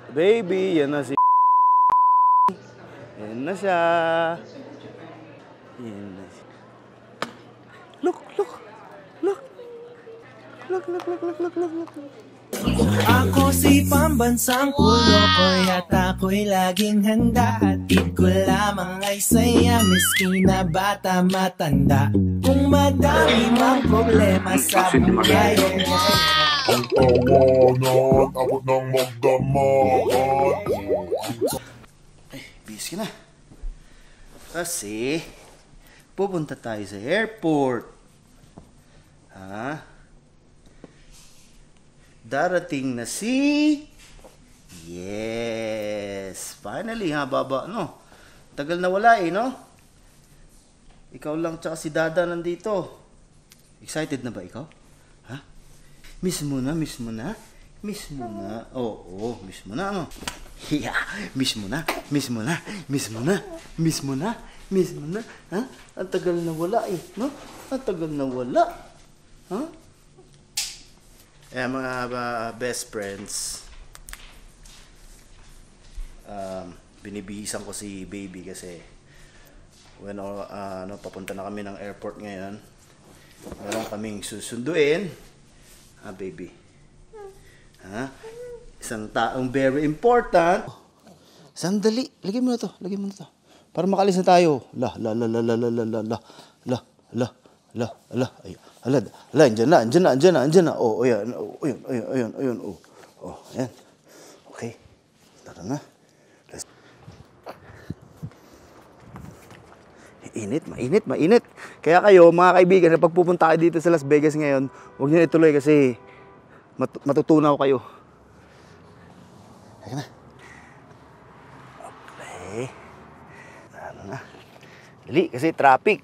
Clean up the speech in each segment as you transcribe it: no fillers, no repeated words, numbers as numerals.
Baby, yan na si yan na siya. Yan na siya. Look. Look. Ako si pambansang ulo ko at ako'y laging handa. Hatid ko lamang ay saya, miski na bata matanda. Kung madami mang problema sa buhay, ang tawanan, abot ng magdamahan. Ay, busy na. Kasi, pupunta tayo sa airport. Ha? Darating na si... Yes! Finally, ha, baba, no? Tagal na wala no? Ikaw lang tsaka si Dada nandito. Excited na ba ikaw? Ha? Miss mo na? Oo, miss mo na, ano? Yeah, miss mo na. Ha? Ang tagal na wala no? Ang tagal na wala. Ha? Mga best friends, binibihisan ko si baby kasi papunta na kami ng airport ngayon. Meron kaming susunduin. Baby. Ha? Isang taong very important. Sandali, lagyan mo na to. Para makalis na tayo. Andyan na. Oh, ayan. Oh, ayan. Okay. Tara na. Mainit. Kaya kayo, mga kaibigan, na pagpupunta kayo dito sa Las Vegas ngayon, huwag niyo ituloy kasi matutunaw kayo. Teka na. Okay. Tara na. Dali, kasi traffic.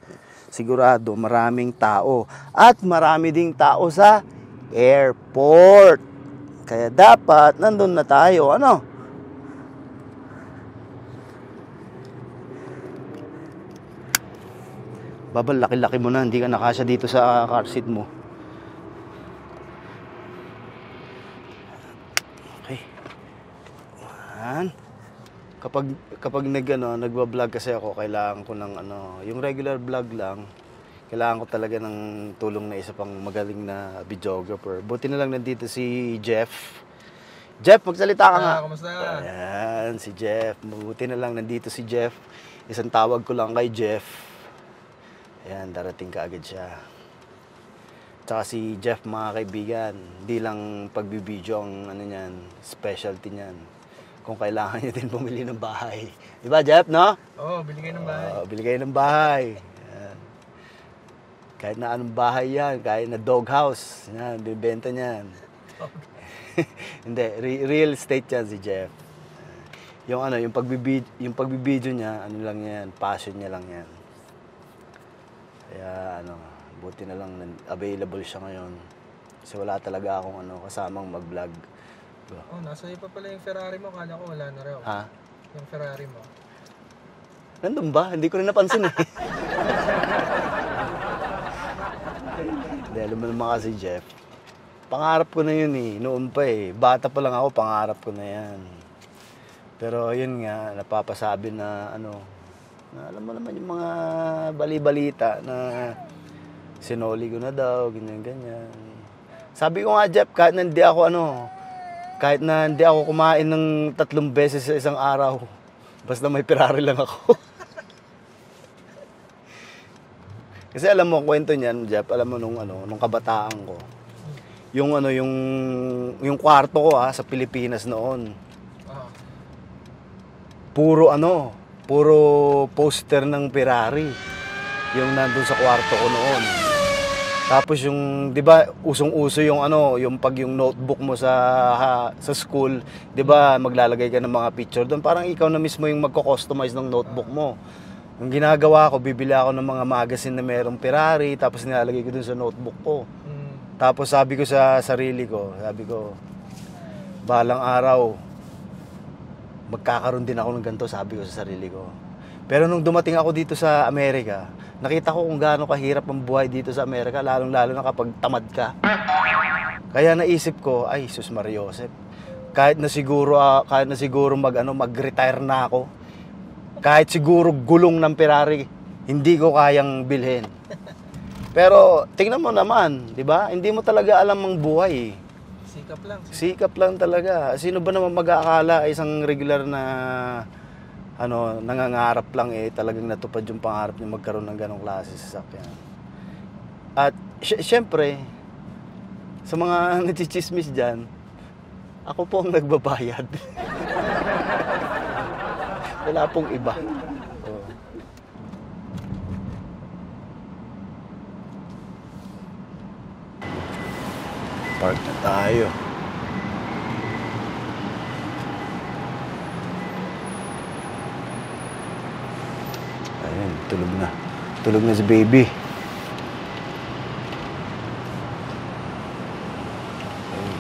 Sigurado maraming tao at marami ding tao sa airport. Kaya dapat nandun na tayo, ano? Babal, laki-laki mo na, hindi ka nakasya dito sa car seat mo. Okay. Yan. Kapag nagba-vlog kasi ako, kailangan ko ng yung regular vlog lang, kailangan ko talaga ng tulong na isa pang magaling na videographer. Buti na lang nandito si Jeff. Jeff, magsalita ka nga. Kamusta? Ayan, si Jeff. Buti na lang nandito si Jeff. Isang tawag ko lang kay Jeff. Ayan, darating ka agad siya. Tsaka si Jeff, mga kaibigan, hindi lang pagbibideo ang niyan, specialty niyan. Kung kailangan nyo din bumili ng bahay. Diba, Jeff, no? Oo, bili kayo ng bahay. Bili kayo ng bahay. Yan. Kahit na anong bahay yan, kahit na doghouse, yan, bibenta niyan. Hindi, real estate yan si Jeff. Yung pagbibideo niya, lang yan, passion niya lang yan. Kaya, buti na lang available siya ngayon. Kasi wala talaga akong kasamang mag-vlog. Oh, nasa iyo pa pala yung Ferrari mo. Kala ko wala na raw. Ha? Yung Ferrari mo. Nandun ba? Hindi ko rin napansin eh. Hindi, alam mo naman kasi, Jeff. Pangarap ko na yun eh. Noon pa eh. Bata pa lang ako, pangarap ko na yan. Pero yun nga, napapasabi na na alam mo naman yung mga bali-balita na sinoli ko na daw, ganyan. Sabi ko nga, Jeff, kahit na hindi ako kumain ng 3 beses sa isang araw, basta may Ferrari lang ako. Kasi alam mo, kwento niyan, Jeff, alam mo nung kabataan ko, yung kwarto ko sa Pilipinas noon, puro poster ng Ferrari yung nandun sa kwarto ko noon. Tapos yung, 'di ba, usong-uso yung pag yung notebook mo sa school, 'di ba, maglalagay ka ng mga picture doon. Parang ikaw na mismo yung magko-customize ng notebook mo. Yung ginagawa ko, bibili ako ng mga magazine na merong Ferrari, tapos nilalagay ko doon sa notebook ko. Tapos sabi ko sa sarili ko, balang araw magkakaroon din ako ng ganito, sabi ko sa sarili ko. Pero nung dumating ako dito sa Amerika, nakita ko kung gaano kahirap ang buhay dito sa Amerika, lalong-lalo na kapag tamad ka. Kaya naisip ko, ay, Sus Mariosep, kahit na siguro mag-retire na ako. Kahit siguro gulong ng Ferrari, hindi ko kayang bilhin. Pero tingnan mo naman, 'di ba? Hindi mo talaga alam ang buhay. Sikap lang. Sikap lang talaga. Sino ba naman mag-aakala isang regular na nangangarap lang talagang natupad yung pangarap niya magkaroon ng ganong klase sa sasakyan. At syempre, sa mga nagchichismis dyan, ako po ang nagbabayad. Wala pong iba. Oh. Park na tayo. Ayun, tulog na. Tulog na si baby. Ayun.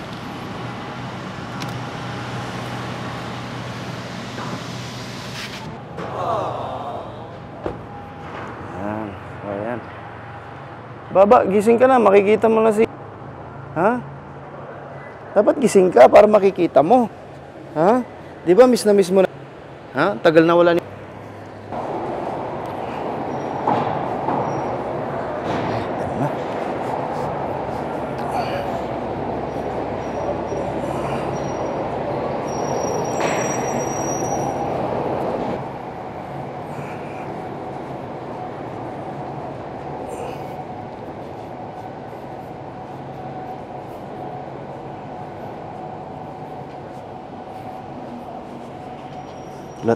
Ayan, ayan. Baba, gising ka na. Makikita mo na si... Ha? Dapat gising ka para makikita mo. Ha? Di ba miss na miss mo na? Ha? Tagal na wala ni...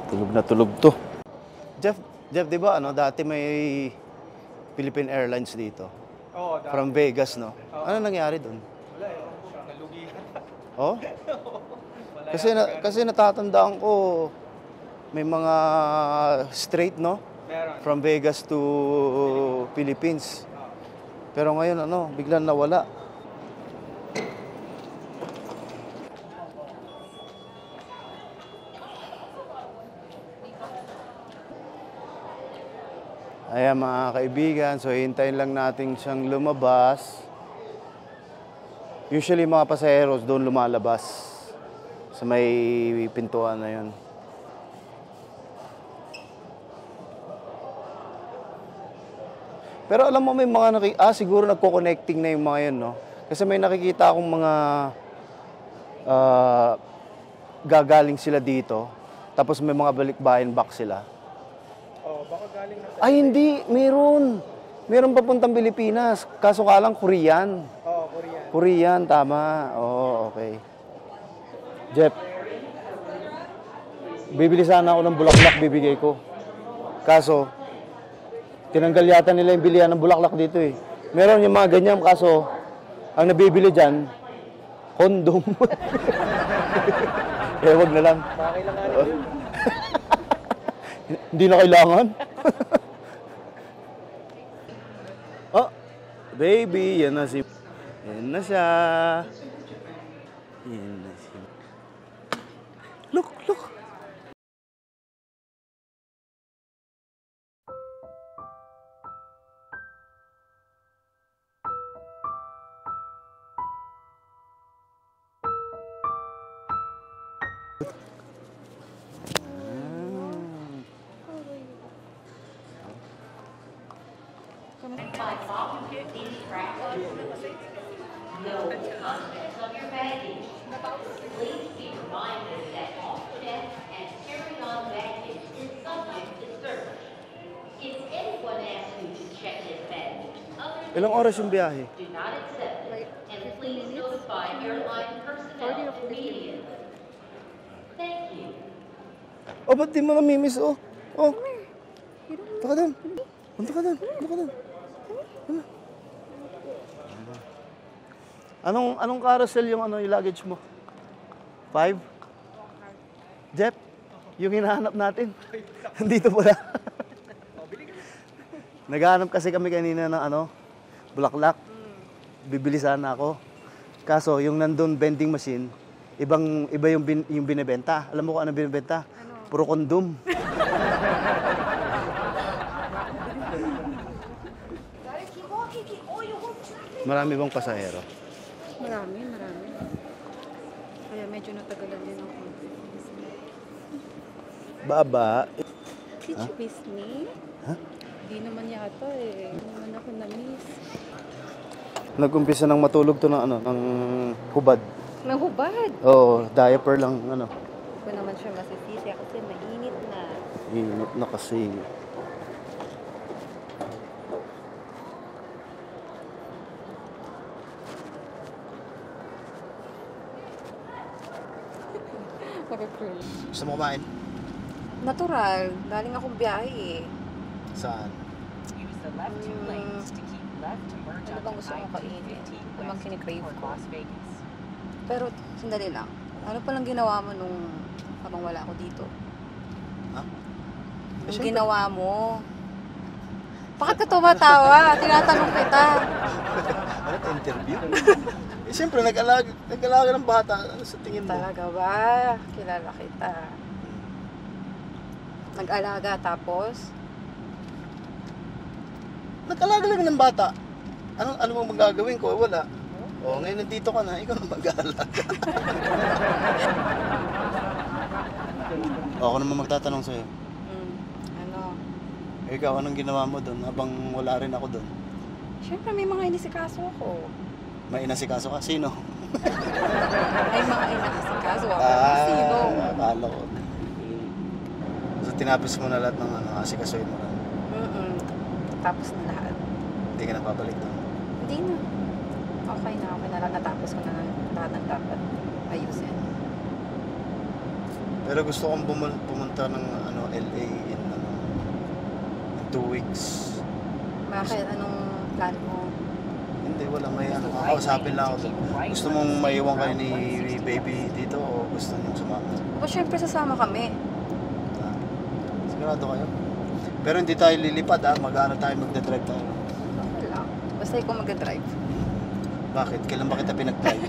Tulog na tulog to. Jeff, di ba dati may Philippine Airlines dito? Oo, From Vegas, no? Ano nangyari doon? Wala eh. Nalugihan. Oh? Kasi natatandaan ko may mga straight, no? Meron. From Vegas to Philippines. Pero ngayon biglang nawala. Ayan mga kaibigan, so hintayin lang natin siyang lumabas. Usually mga pasaheros doon lumalabas sa may pintuan na yun. Pero alam mo may mga siguro nagko-connecting na yung mga yun, no? Kasi may nakikita akong mga gagaling sila dito, tapos may mga balikbayan back sila. Baka galing na Ay, hindi. Meron. Meron papuntang Pilipinas. Kaso ka lang, Korean. Oo, Korean. Korean, tama. Oo, okay. Jeff, bibili sana ako ng bulaklak, bibigay ko. Kaso, tinanggal yata nila yung bilihan ng bulaklak dito eh. Meron yung mga ganyan, kaso, ang nabibili dyan, kondom. Wag na lang. Baka kailangan yun. Hindi na kailangan. Oh, baby, yan na siya. Yan na siya. Look. Please be reminded that off-check and carry-on baggage is subject to search. If anyone asks you to check this baggage, other than Ilang oras yung biyahe? do not accept it, and please notify airline personnel immediately. Thank you. Oh, ba't di mo namimiss, oh? Oh. Punta ka doon. Anong carousel yung yung luggage mo? 5? Jeff, yung hinahanap natin. Dito pala. Naghahanap kasi kami kanina ng bulaklak. Bibili sana ako. Kaso yung nandun vending machine, iba yung binebenta. Alam mo kung ano binebenta? Puro kondom. Marami bang pasahero? Marami. Ayan, medyo natagalan din ako. Baba. Did you miss me? Ha? Di naman yata eh. Hindi naman ako na-miss. Nag-umpisa nang matulog to ng ng hubad. Nahubad! Oo, diaper lang Hindi ko naman siya masisisi kasi mainit na. Init na kasi. Maka-cringe. Gusto mo kumain? Natural. Galing akong biyahe eh. Saan? Use the left two lanes to keep left to merge Ano bang onto gusto mong kainin? I-215 Ano bang west kinikrave toward ko? Las Vegas. Pero, sandali lang. Ano palang ginawa mo nung habang wala ako dito? Ha? Yung Siyempre. ginawa mo. Bakit ka tumatawa? Tinatanong kita. Ano ito, interview? Eh, siyempre, nag-alaga ng bata. Ano sa tingin mo? Talaga ba? Kilala kita. Nag-alaga tapos? Nag-alaga lang ng bata. Ano bang magagawin ko? Wala. O, ngayon nandito ka na, ikaw na mag-aalaga. Ako naman magtatanong sa'yo. Ano? Ikaw, anong ginawa mo doon habang wala rin ako doon? Siyempre may mga inisikaso ako. May inasikaso ka? Sino? May mga inisikaso ako. Sino? Akala ko. So, tinapos mo na lahat ng asikasuhin mo lang. Tapos na lahat. Hindi ka na babalik doon. Hindi na. Okay na. Okay na lang. Natapos ko na lahat ng dapat ayusin. Pero gusto kong pumunta ng LA in 2 weeks. Bakit? Anong plan mo? Hindi, wala. May kakausapin lang ako doon. Gusto mong maiwan kayo ni baby dito o gusto niyong sumama? O, syempre sasama kami. Sigurado kayo? Pero hindi tayo lilipad mag-ano tayo, magdadrive tayo. Okay lang. Basta ikaw mag-drive. Bakit? Kailan ba kita pinag-drive?